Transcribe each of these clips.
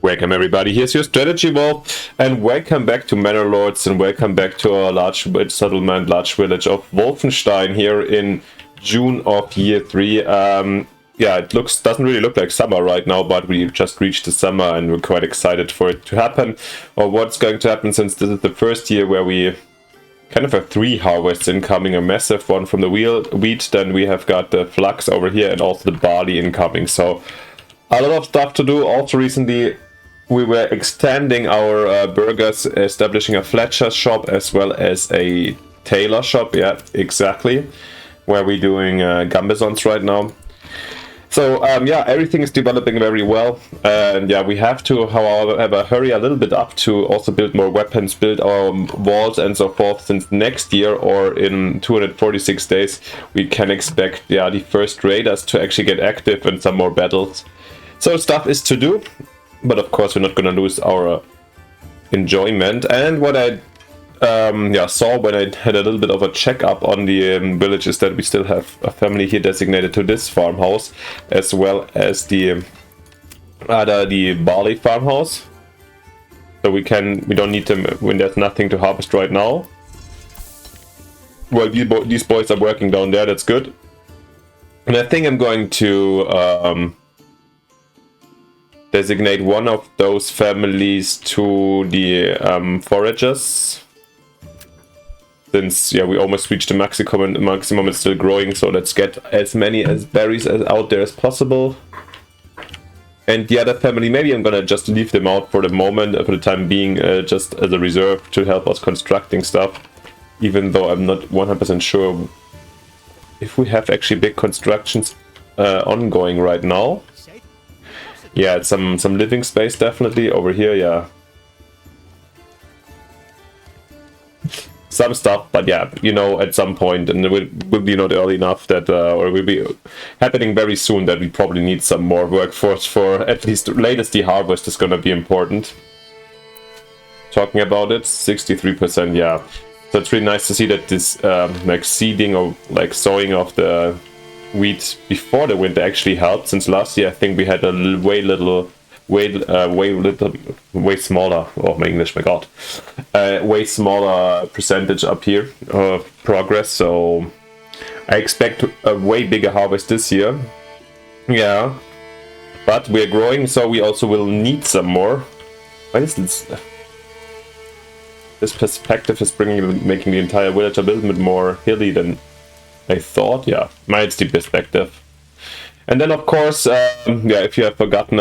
Welcome everybody, here's your strategy Wolf, and welcome back to Manor Lords, and welcome back to our large settlement, large village of Wolfenstein here in June of year 3. Yeah, it doesn't really look like summer right now, but we just reached the summer and we're quite excited for it to happen, or what's going to happen, since this is the first year where we kind of have 3 harvests incoming, a massive one from the wheat, then we have got the flax over here and also the barley incoming, so a lot of stuff to do. Also recently we were extending our burgers, establishing a Fletcher shop as well as a tailor shop. Yeah, exactly. Where we're doing gambesons right now. So yeah, everything is developing very well. And yeah, we have to, however, hurry a little bit up to also build more weapons, build our walls and so forth, since next year or in 246 days we can expect, yeah, the first raiders to actually get active and some more battles. So stuff is to do. But of course we're not gonna lose our enjoyment. And what I saw when I had a little bit of a check-up on the village is that we still have a family here designated to this farmhouse, as well as the barley farmhouse. So we don't need them when there's nothing to harvest right now. Well, these boys are working down there, that's good. And I think I'm going to designate one of those families to the foragers, since yeah, we almost reached the maximum and the maximum is still growing, so let's get as many berries out there as possible. And the other family, maybe I'm gonna just leave them out for the moment, for the time being, just as a reserve to help us constructing stuff, even though I'm not 100% sure if we have actually big constructions ongoing right now. Yeah, it's some living space definitely over here, yeah. Some stuff, but yeah, you know, at some point, and it will be not early enough that, or will be happening very soon, that we probably need some more workforce for at least latest the harvest is gonna be important. Talking about it, 63%, yeah. So it's really nice to see that this like seeding or like sowing of the wheat before the winter actually helped, since last year I think we had a way smaller, oh my English, my god, way smaller percentage up here of progress, so I expect a way bigger harvest this year. Yeah, but we're growing, so we also will need some more. Why is this perspective is making the entire village a little bit more hilly than I thought. Yeah, it's the perspective. And then of course, yeah, if you have forgotten,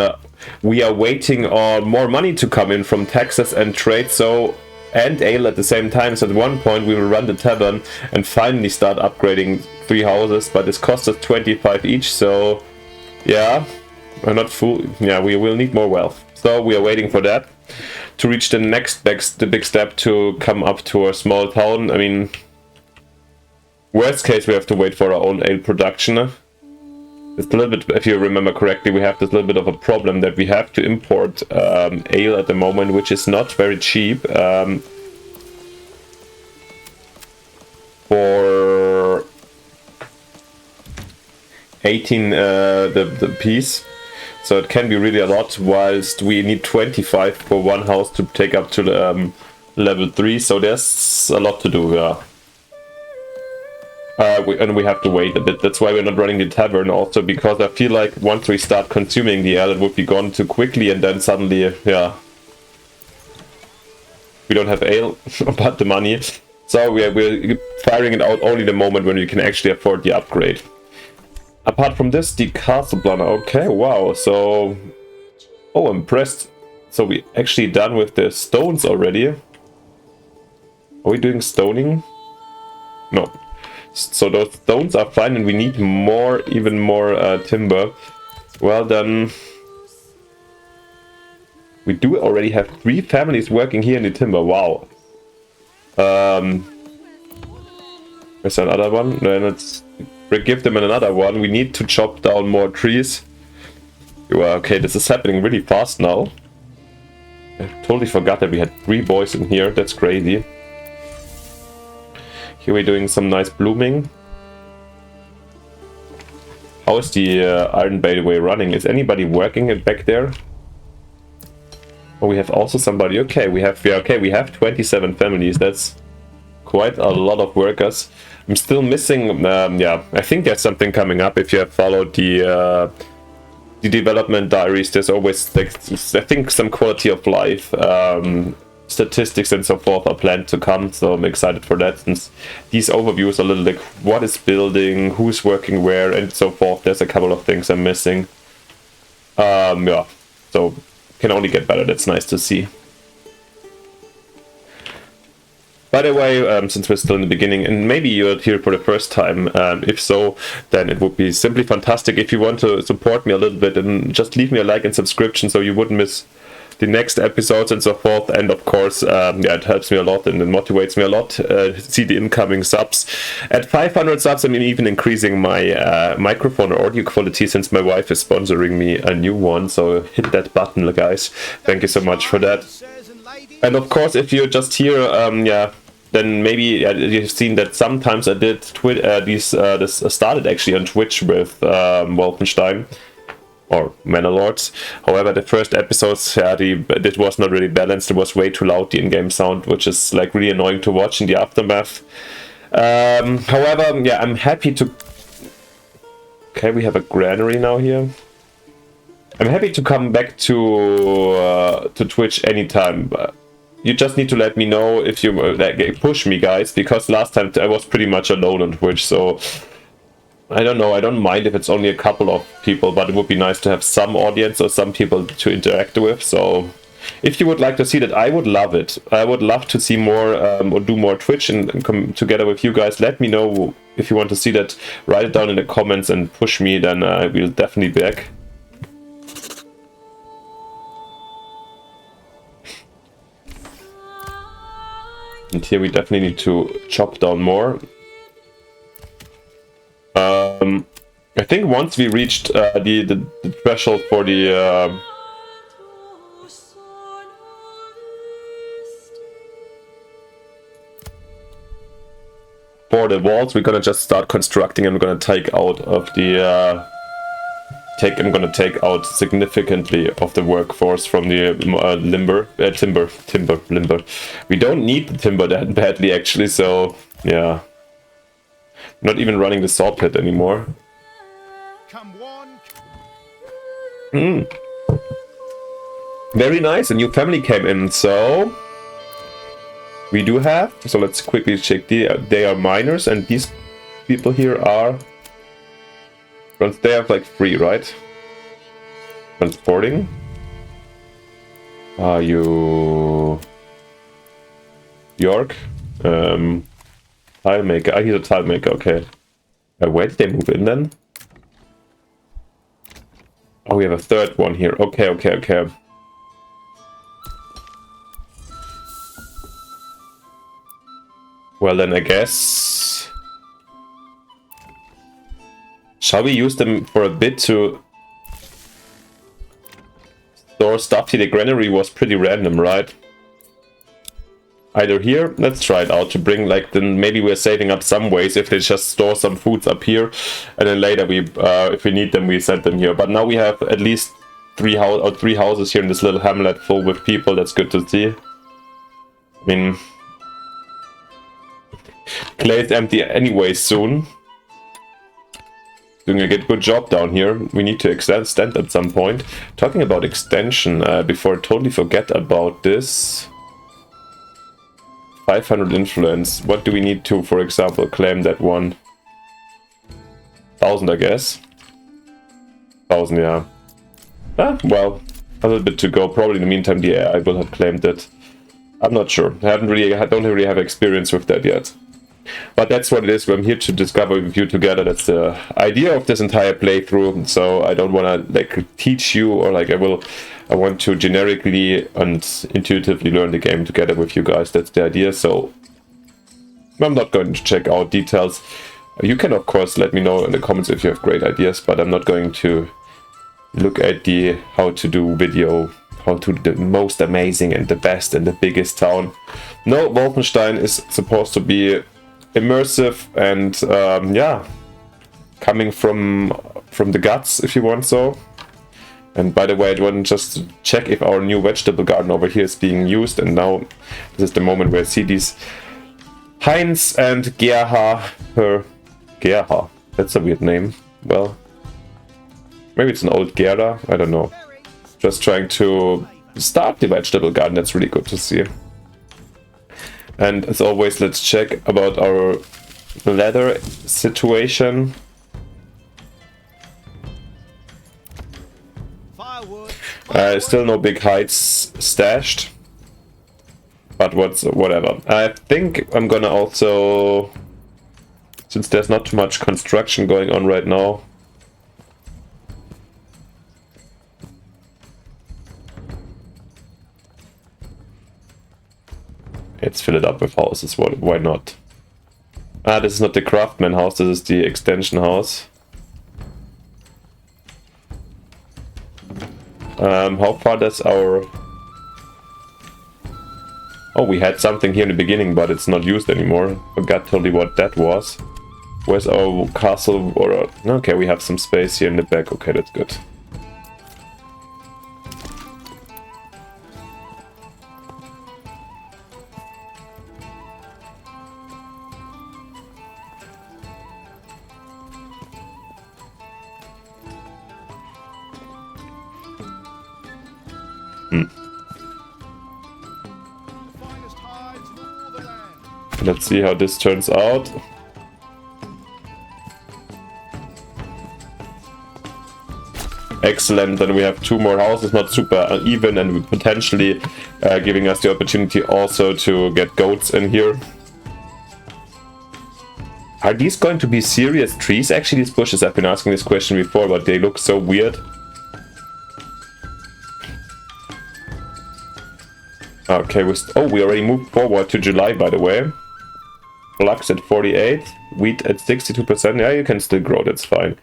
we are waiting on more money to come in from taxes and trade, so and ale at the same time. So at one point we will run the tavern and finally start upgrading 3 houses, but this costs us 25 each, so yeah, we're not full. Yeah, we will need more wealth, so we are waiting for that to reach the next big step to come up to a small town. I mean, worst case, we have to wait for our own ale production. It's a little bit, if you remember correctly, we have this little bit of a problem that we have to import ale at the moment, which is not very cheap. For 18 the piece. So it can be really a lot, whilst we need 25 for one house to take up to the, level 3. So there's a lot to do, yeah. And we have to wait a bit. That's why we're not running the tavern, also because I feel like once we start consuming the ale, it would be gone too quickly, and then suddenly, yeah, we don't have ale but the money. So we're firing it out only the moment when we can actually afford the upgrade. Apart from this, the castle planner. Okay, wow. So, oh, impressed. So we actually done with the stones already. Are we doing stoning? No. So those stones are fine, and we need more, even more timber. Well then, we do already have 3 families working here in the timber. Wow. There's another one. Then let's give them another one. We need to chop down more trees. Well, okay, this is happening really fast now. I totally forgot that we had 3 boys in here. That's crazy. Here we're doing some nice blooming. How is the Iron Bay running? Is anybody working it back there? Oh, we have also somebody. Okay, we have 27 families. That's quite a lot of workers. I'm still missing. Yeah, I think there's something coming up. If you have followed the development diaries, there's always like, I think, some quality of life statistics and so forth are planned to come, so I'm excited for that. Since these overviews are a little like what is building, who's working where, and so forth. There's a couple of things I'm missing. Yeah, so can only get better. That's nice to see. By the way, since we're still in the beginning, and maybe you're here for the first time, if so, then it would be simply fantastic if you want to support me a little bit and just leave me a like and subscription so you wouldn't miss the next episodes and so forth. And of course, yeah, it helps me a lot and it motivates me a lot to see the incoming subs. At 500 subs, I'm even increasing my microphone or audio quality, since my wife is sponsoring me a new one. So hit that button, guys. Thank you so much for that. And of course, if you're just here, yeah, then maybe you've seen that sometimes I did this started actually on Twitch with Wolfenstein or Manor Lords. However, the first episodes, yeah, it was not really balanced. It was way too loud, the in-game sound, which is like really annoying to watch in the aftermath. However, yeah, I'm happy to. Okay, we have a granary now here. I'm happy to come back to Twitch anytime. You just need to let me know if you push me, guys, because last time I was pretty much alone on Twitch, so I don't know. I don't mind if it's only a couple of people, but it would be nice to have some audience or some people to interact with. So if you would like to see that, I would love it. I would love to see more or do more Twitch and come together with you guys. Let me know if you want to see that. Write it down in the comments and push me, then I will definitely be back. And here we definitely need to chop down more. I think once we reached the threshold for the walls, we're gonna just start constructing, and we're gonna take out of the I'm gonna take out significantly of the workforce from the timber. We don't need the timber that badly, actually, so yeah. Not even running the saw pit anymore. Very nice, a new family came in, so we do have. So let's quickly check. They are miners, and these people here are. They have like 3, right? Transporting. Are you York? Tile maker. Ah, he's a tile maker. Okay. Where did they move in then? Oh, we have a third one here. Okay. Well, then I guess. Shall we use them for a bit to store stuff? The granary was pretty random, right? Either here, let's try it out to bring, like, then maybe we're saving up some ways if they just store some foods up here, and then later we, if we need them, we send them here. But now we have at least 3 houses here in this little hamlet full with people. That's good to see. I mean, clay is empty anyway soon. Doing a good job down here. We need to extend at some point. Talking about extension, before I totally forget about this. 500 influence. What do we need to, for example, claim that one? 1,000, I guess. 1,000, yeah. Ah, well, a little bit to go. Probably in the meantime, the AI will have claimed it. I'm not sure. I don't really have experience with that yet. But that's what it is. I'm here to discover with you together. That's the idea of this entire playthrough. So I don't want to like teach you, or like I want to generically and intuitively learn the game together with you guys. That's the idea. So I'm not going to check out details. You can of course let me know in the comments if you have great ideas, but I'm not going to look at the how to do video, how to do the most amazing and the best and the biggest town. No, Wolfenstein is supposed to be immersive and yeah, coming from the guts, if you want so. And by the way, I want to just check if our new vegetable garden over here is being used. And now this is the moment where I see these Heinz and Gerha. Gerha, that's a weird name. Well, maybe it's an old Gerda, I don't know. Just trying to start the vegetable garden, that's really good to see. And as always, let's check about our leather situation. Still no big heights stashed, but whatever. I think I'm gonna also, since there's not too much construction going on right now, let's fill it up with houses. Why not? Ah, this is not the craftsman house, this is the extension house. How far does our... Oh, we had something here in the beginning, but it's not used anymore. Forgot totally what that was. Where's our castle? Or okay, we have some space here in the back. Okay, that's good. Let's see how this turns out. Excellent, then we have 2 more houses, not super even, and potentially giving us the opportunity also to get goats in here. Are these going to be serious trees? Actually, these bushes, I've been asking this question before, but they look so weird. Okay, we already moved forward to July, by the way. Flux at 48, wheat at 62%. Yeah, you can still grow, that's fine.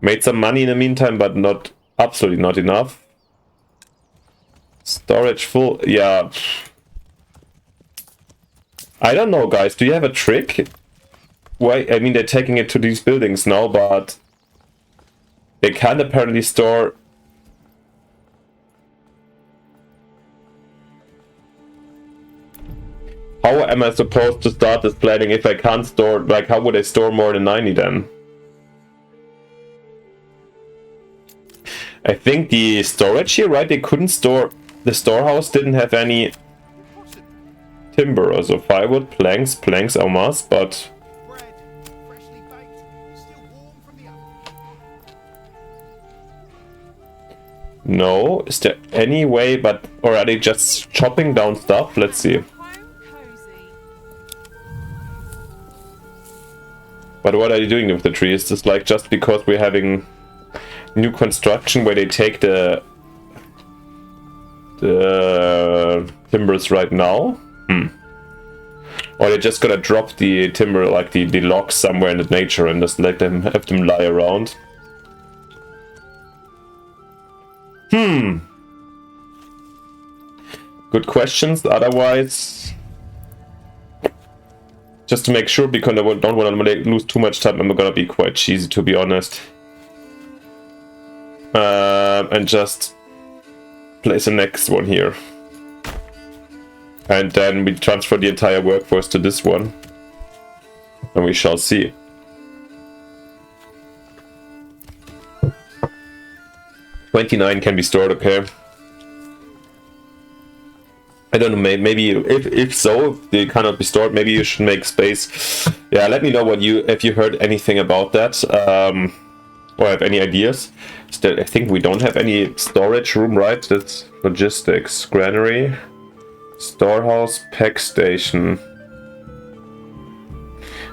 Made some money in the meantime, but not absolutely not enough. Storage full, yeah. I don't know, guys. Do you have a trick? Why? I mean, they're taking it to these buildings now, but they can't apparently store. How am I supposed to start this planning if I can't store, like, how would I store more than 90 then? I think the storage here, right? They couldn't store, the storehouse didn't have any timber, also firewood, planks are must, but... No, is there any way, but, or are they just chopping down stuff? Let's see. But what are you doing with the tree? Is this like just because we're having new construction where they take the timbers right now? Or they're just gonna drop the timber, like the logs somewhere in the nature and just let them have them lie around? Good questions. Otherwise, just to make sure, because I don't want to lose too much time, I'm gonna be quite cheesy, to be honest. And just place the next one here. And then we transfer the entire workforce to this one. And we shall see. $29 can be stored, okay. I don't know, maybe if so, if they cannot be stored, maybe you should make space. Yeah, let me know what if you heard anything about that, or have any ideas. Still, I think we don't have any storage room, right? That's logistics, granary, storehouse, pack station.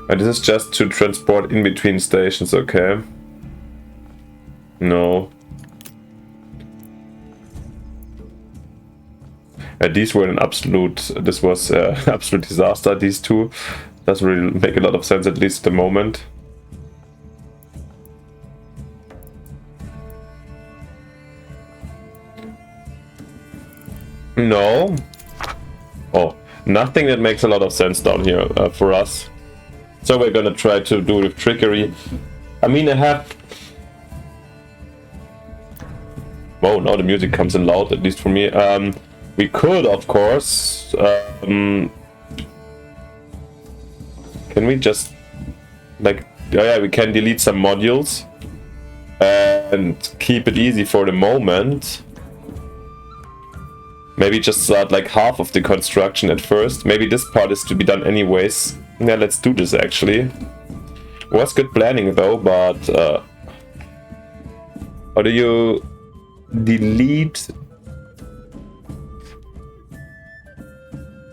This is just to transport in between stations, okay. No. These were an absolute, this was absolute disaster, these two. Doesn't really make a lot of sense, at least at the moment. No. Oh, nothing that makes a lot of sense down here for us. So we're gonna try to do it with trickery. I mean, I have Oh, now the music comes in loud, at least for me. We could, of course... can we just... like... oh yeah, we can delete some modules. And keep it easy for the moment. Maybe just start like half of the construction at first. Maybe this part is to be done anyways. Yeah, let's do this actually. It was good planning though, but... how do you... delete?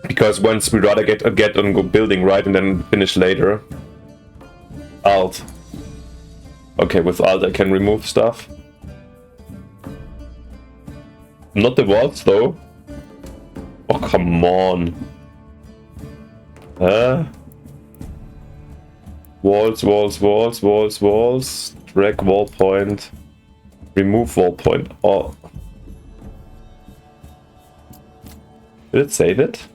Because once we rather get on go building, right, and then finish later. Alt. Okay, with Alt I can remove stuff. Not the walls though. Oh, come on. Walls, walls, walls, walls, walls. Drag wall point. Remove wall point. Oh. Did it save it?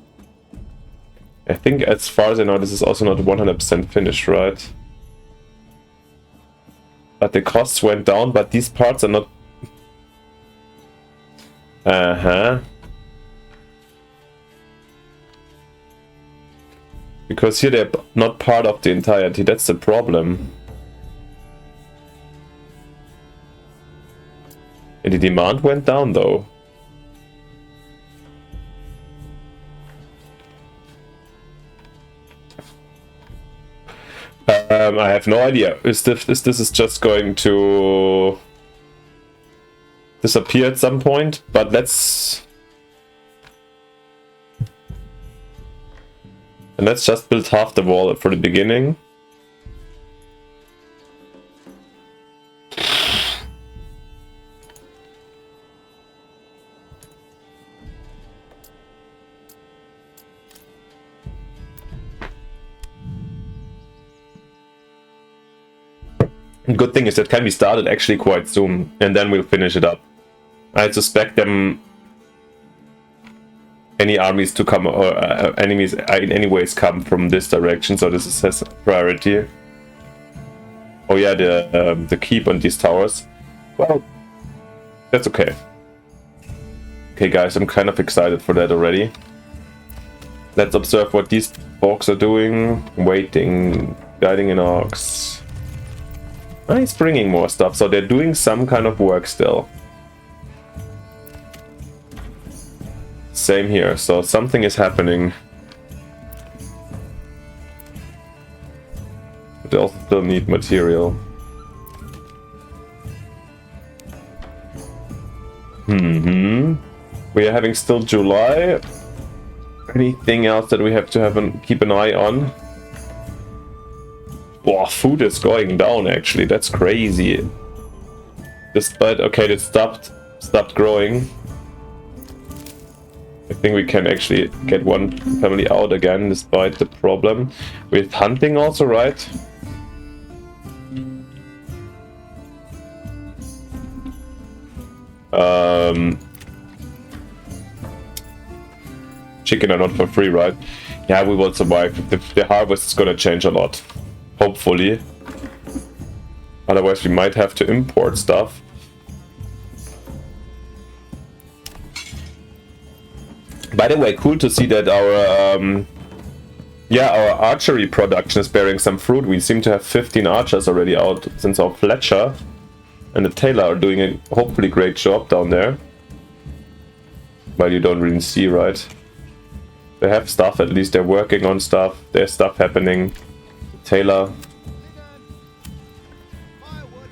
I think as far as I know, this is also not 100% finished, right? But the costs went down, but these parts are not... Because here they're not part of the entirety, that's the problem. And the demand went down though. I have no idea. This is just going to disappear at some point, but let's just build half the wall for the beginning. Good thing is that can be started actually quite soon, and then we'll finish it up. I suspect any armies to come, or enemies in any ways come from this direction, so this has priority. Oh yeah, the keep on these towers. Well, that's okay. Okay guys, I'm kind of excited for that already. Let's observe what these folks are doing. Waiting, guiding in orcs. Oh, he's bringing more stuff, so they're doing some kind of work still. Same here, so something is happening. But they also still need material. We are having still July. Anything else that we have to keep an eye on? Wow, food is going down actually, that's crazy. Despite, okay, it stopped growing. I think we can actually get one family out again despite the problem. With hunting also, right? Chicken are not for free, right? Yeah, we will survive. The harvest is gonna change a lot. Hopefully. Otherwise we might have to import stuff. By the way, cool to see that our archery production is bearing some fruit. We seem to have 15 archers already out since our Fletcher and the Tailor are doing a hopefully great job down there. Well, you don't really see, right? They have stuff, at least they're working on stuff. There's stuff happening. Tailor.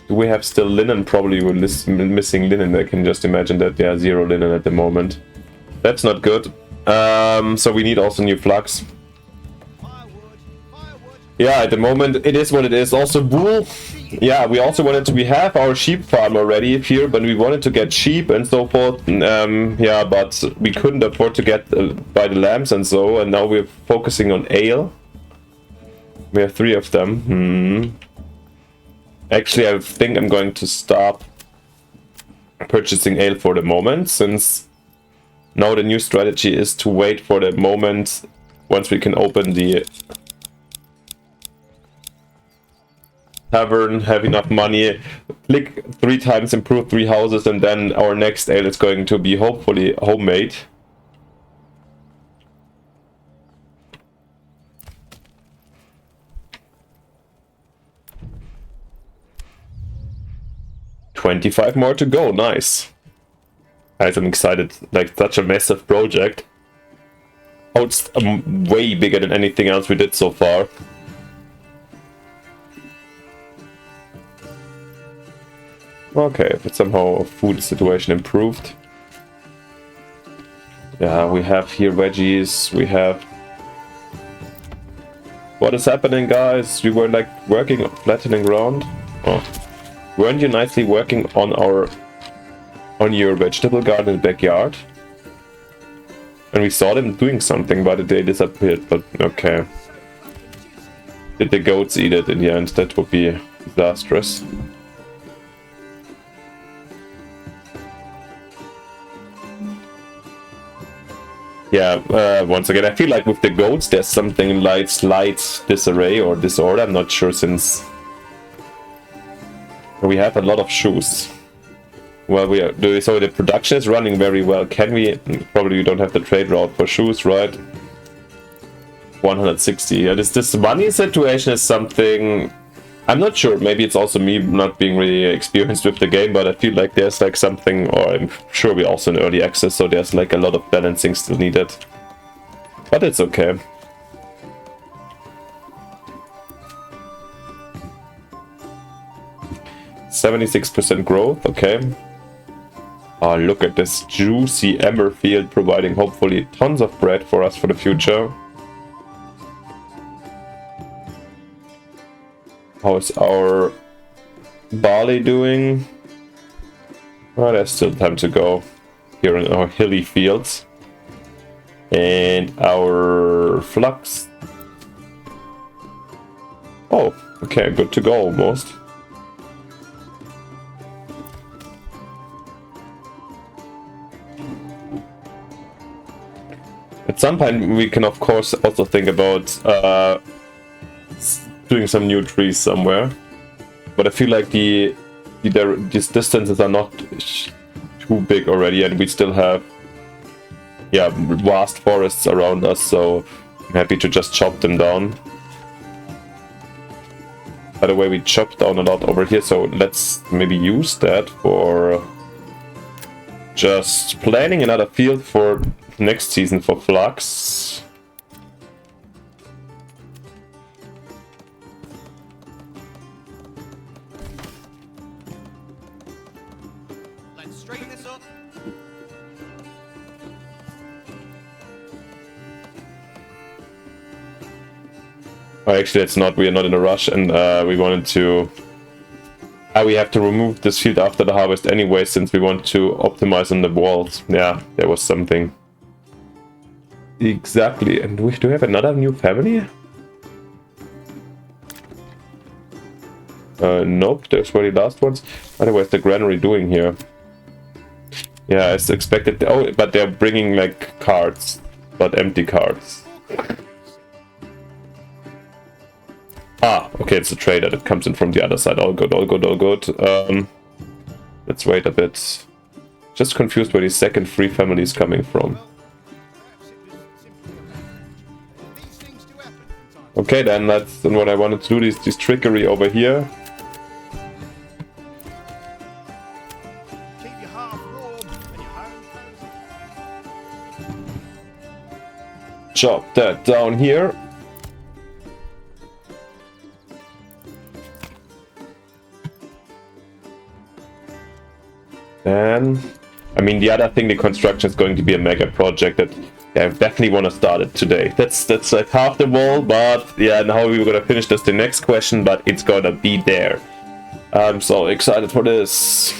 Do we have still linen? Probably we're missing linen. I can just imagine that there are 0 linen at the moment. That's not good. So we need also new flux. Yeah, at the moment it is what it is. Also wool. Yeah, we also wanted to. We have our sheep farm already here, but we wanted to get sheep and so forth. Yeah, but we couldn't afford to get buy the lambs and so. And now we're focusing on ale. We have 3 of them. Actually, I think I'm going to stop purchasing ale for the moment, since now the new strategy is to wait for the moment once we can open the tavern, have enough money, click 3 times, improve 3 houses, and then our next ale is going to be hopefully homemade. $25 more to go, nice. Guys, I'm excited, like such a massive project. Oh, it's way bigger than anything else we did so far. Okay, but somehow food situation improved. Yeah, we have here veggies, we have... What is happening, guys? We were like working on flattening ground. Oh. Weren't you nicely working on your vegetable garden in the backyard? And we saw them doing something, but they disappeared, but okay. Did the goats eat it in the end? That would be disastrous. Yeah, once again, I feel like with the goats there's something like slight disarray or disorder, I'm not sure, since we have a lot of shoes. Well, so the production is running very well. Can we... Probably we don't have the trade route for shoes, right? 160. Yeah, this money situation is something... I'm not sure, maybe it's also me not being really experienced with the game, but I feel like there's like something, or I'm sure we're also in early access, so there's like a lot of balancing still needed. But it's okay. %76% growth, okay. Oh, look at this juicy emmer field, providing hopefully tons of bread for us for the future. How is our barley doing? Well, there's still time to go here in our hilly fields. And our flux. Oh, okay, good to go almost. At some point we can of course also think about doing some new trees somewhere, but I feel like these distances are not too big already, and we still have vast forests around us, so I'm happy to just chop them down. By the way, we chopped down a lot over here, so let's maybe use that for just planning another field for next season for flux. Oh, actually, it's not. We are not in a rush, and we wanted to. We have to remove this field after the harvest anyway, since we want to optimize on the walls. Yeah, there was something. Exactly. And do we have another new family? Nope, there's already last ones. Otherwise, the granary doing here? Yeah, as expected. Oh, but they're bringing like carts, but empty carts. Ah, okay, it's a trader that comes in from the other side. All good, all good, all good. Let's wait a bit. Just confused where the second free family is coming from. Okay, then that's what I wanted to do. This trickery over here. Chop that down here. And I mean, the other thing, the construction is going to be a mega project that I definitely want to start it today. That's like half the wall, but yeah, and how we were gonna finish that's the next question, but it's gonna be there. I'm so excited for this.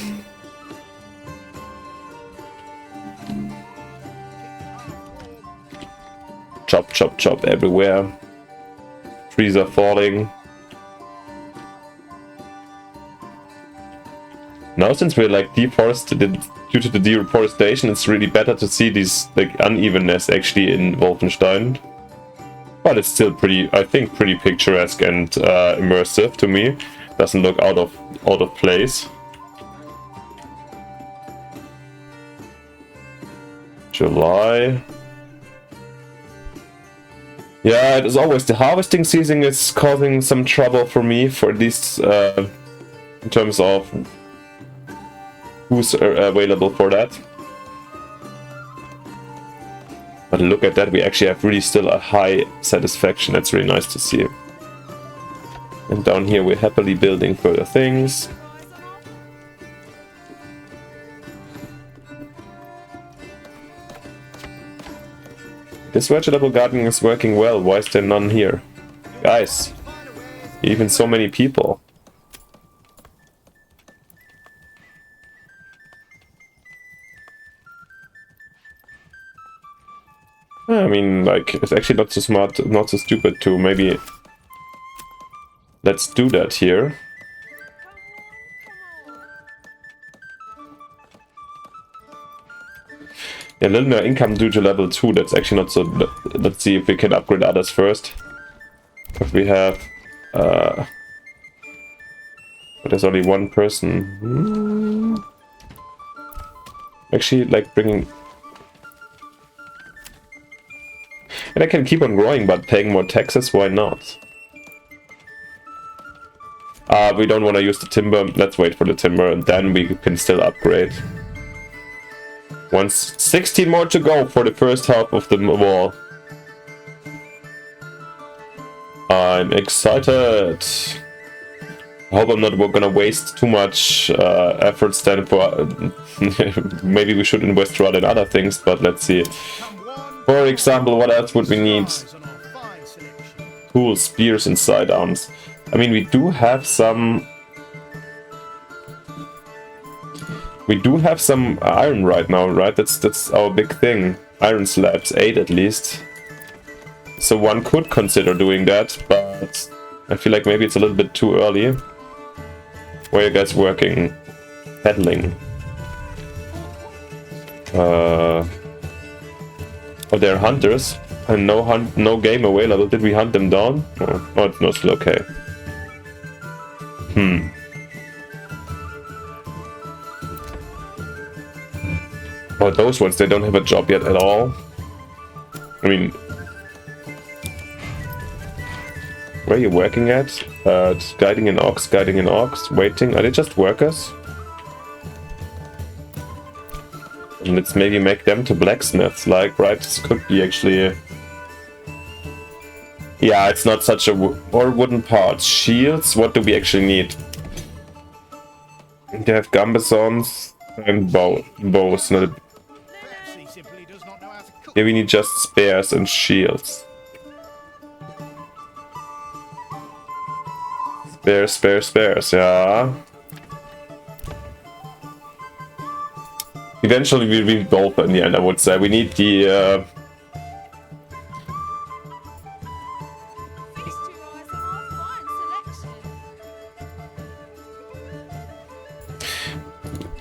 Chop, chop, chop everywhere. Trees are falling. Now, since we're like deforested due to the deforestation, it's really better to see these like unevenness actually in Wolfenstein. But it's still pretty, I think, pretty picturesque and immersive to me. Doesn't look out of place. July. Yeah, it is always the harvesting season is causing some trouble for me, for these in terms of who's available for that. But look at that, we actually have really still a high satisfaction. That's really nice to see. And down here we're happily building further things. This vegetable garden is working well. Why is there none here? Guys, even so many people. I mean, like, it's actually not so smart, not so stupid to maybe... Let's do that here. Yeah, a little more income due to level 2, that's actually not so... Let's see if we can upgrade others first. If we have... But there's only one person. Actually, like, bringing... And I can keep on growing, but paying more taxes, why not? We don't want to use the timber. Let's wait for the timber, and then we can still upgrade. 16 more to go for the first half of the wall. I'm excited. I hope I'm not gonna waste too much efforts then for... Maybe we should invest rather in other things, but let's see. For example, what else would we need? Tools, spears, and sidearms. I mean, we do have some... We do have some iron right now, right? That's our big thing. Iron slabs, 8 at least. So one could consider doing that, but I feel like maybe it's a little bit too early. Where are you guys working? Peddling. Oh, they're hunters, and no game available. Did we hunt them down? Oh, it's not still okay. Oh, those ones, they don't have a job yet at all. I mean... Where are you working at? Guiding an ox, waiting. Are they just workers? And let's maybe make them to blacksmiths, like, right? This could be actually... Yeah, it's not such a... Or wooden parts. Shields, what do we actually need? They have gambesons and bows. No, yeah, we need just spears and shields. Spares, yeah. Eventually we'll be both in the end, I would say. We need the...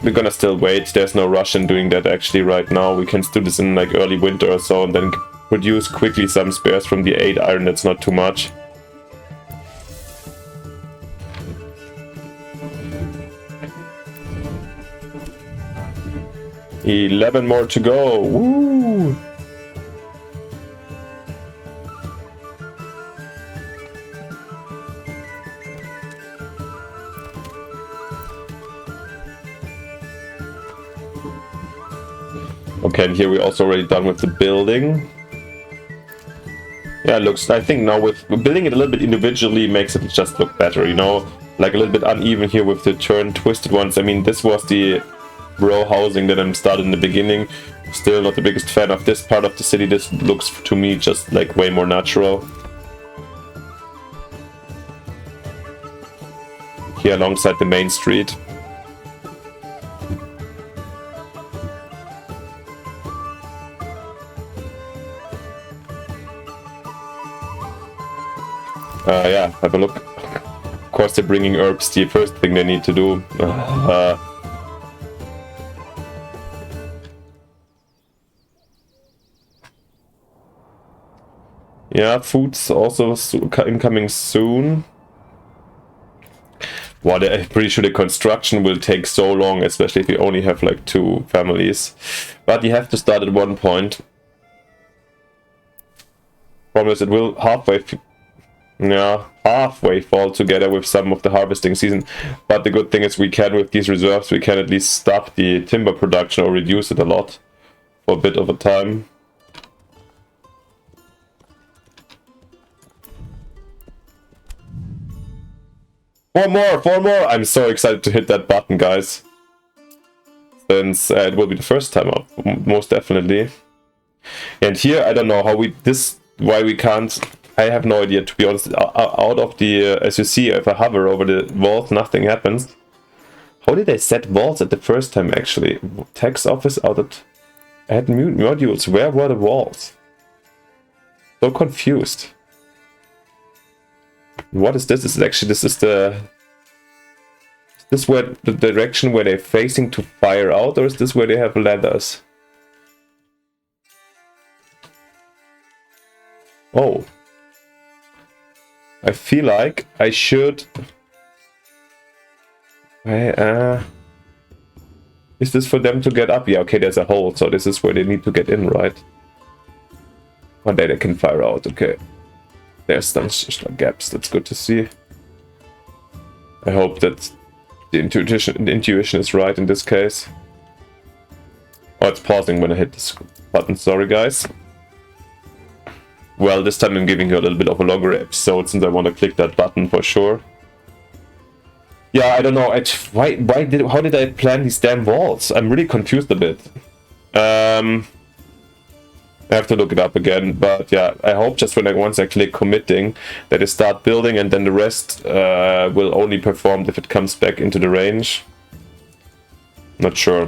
We're gonna still wait. There's no rush in doing that actually right now. We can do this in like early winter or so and then produce quickly some spares from the 8 iron. That's not too much. $11 more to go. Woo! Okay, and here we're also already done with the building. Yeah, it looks, I think now with building it a little bit individually makes it just look better, you know? Like a little bit uneven here with the twisted ones. I mean, this was the row housing that I started in the beginning. Still not the biggest fan of this part of the city. This looks to me just like way more natural. Here alongside the main street. Yeah, have a look. Of course they're bringing herbs, the first thing they need to do. Yeah, food's also incoming soon. Well, I'm pretty sure the construction will take so long, especially if you only have like 2 families. But you have to start at one point. Promise it will halfway fall together with some of the harvesting season. But the good thing is we can, with these reserves, we can at least stop the timber production or reduce it a lot for a bit of a time. Four more! I'm so excited to hit that button, guys. Since it will be the first time up, most definitely. And here, I don't know how why we can't, I have no idea, to be honest. Out of the, as you see, if I hover over the walls, nothing happens. How did I set walls at the first time, actually? Tax office, add modules, where were the walls? So confused. What is this? This is this where the direction where they're facing to fire out, or is this where they have ladders? Oh. I feel like I should... Is this for them to get up? Yeah, okay, there's a hole, so this is where they need to get in, right? One day they can fire out, okay. There's some gaps, that's good to see. I hope that the intuition is right in this case. Oh, it's pausing when I hit this button, sorry guys. Well, this time I'm giving you a little bit of a longer episode since I want to click that button for sure. Yeah, I don't know, how did I plan these damn walls? I'm really confused a bit. I have to look it up again, but yeah, I hope just once I click committing that I start building, and then the rest will only perform if it comes back into the range. Not sure.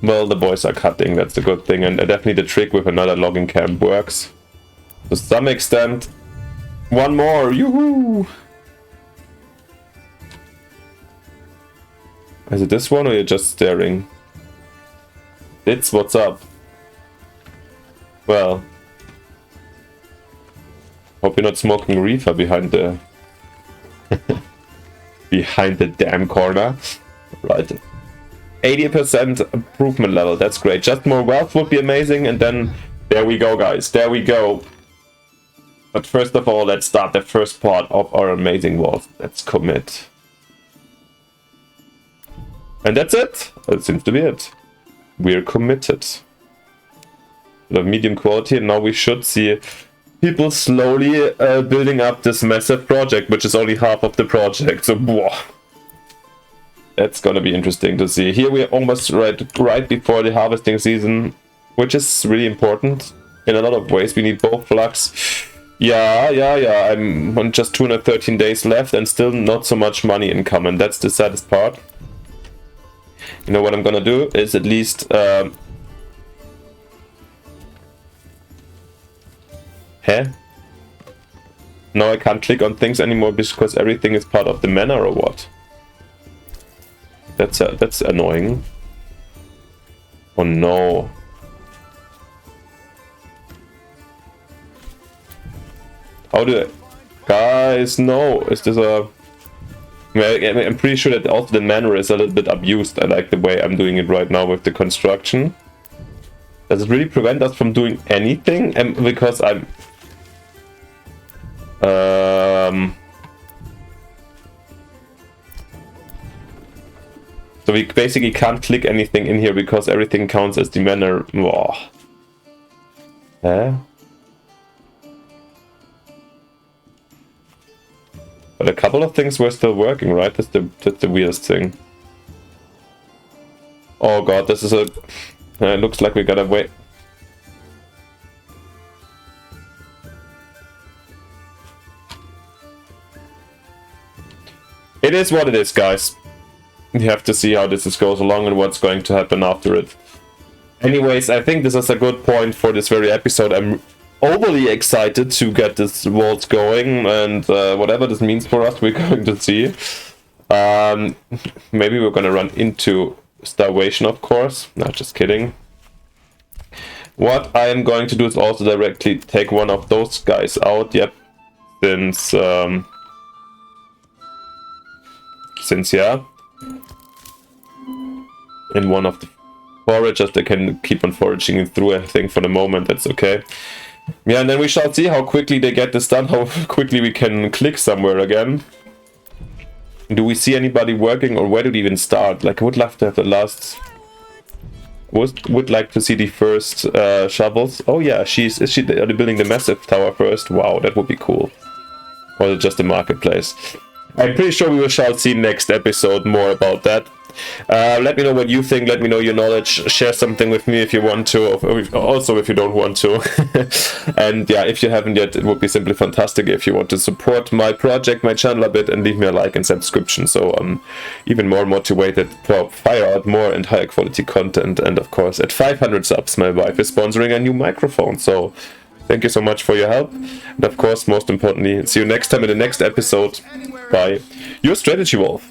Well, the boys are cutting, that's a good thing, and definitely the trick with another logging camp works. To some extent. One more, yoo-hoo! Is it this one, or you're just staring? It's what's up. Well. Hope you're not smoking reefer behind the... behind the damn corner. Right. 80% improvement level, that's great. Just more wealth would be amazing, and then... There we go, guys, there we go. But first of all, let's start the first part of our amazing walls. Let's commit. And that's it. That seems to be it. We're committed. The medium quality, and now we should see people slowly building up this massive project, which is only half of the project. So, that's gonna be interesting to see. Here we are almost right before the harvesting season, which is really important in a lot of ways. We need both flux. Yeah. I'm on just 213 days left and still not so much money income, and that's the saddest part. You know what I'm gonna do is at least Now I can't click on things anymore because everything is part of the manor, or what? That's annoying. Oh no. How do I... Guys, no. Is this a... I'm pretty sure that also the manor is a little bit abused. I like the way I'm doing it right now with the construction. Does it really prevent us from doing anything? And because I'm... So we basically can't click anything in here because everything counts as the manor. Whoa. But a couple of things were still working, right? That's the weirdest thing. Oh god, this is a... it looks like we gotta wait. It is what it is, guys. You have to see how this goes along and what's going to happen after it. Anyways, I think this is a good point for this very episode. I'm overly excited to get this waltz going, and whatever this means for us, we're going to see. Maybe we're going to run into starvation, of course. No, just kidding. What I am going to do is also directly take one of those guys out. Yep, since yeah, in one of the foragers they can keep on foraging through. I think for the moment that's okay. Yeah, and then we shall see how quickly they get this done, how quickly we can click somewhere again. Do we see anybody working, or where do we even start? Like, I would love to have the last... Would like to see the first shovels. Oh yeah, are they building the massive tower first? Wow, that would be cool. Or is it just a marketplace? I'm pretty sure we shall see next episode more about that. Let me know what you think, let me know your knowledge, share something with me if you want to, or also if you don't want to. And yeah, if you haven't yet, it would be simply fantastic if you want to support my project, my channel a bit, and leave me a like and subscription, so I'm even more motivated to fire out more and higher quality content. And of course, at 500 subs, my wife is sponsoring a new microphone, so thank you so much for your help. And of course, most importantly, see you next time in the next episode. Bye. Your Strategy Wolf.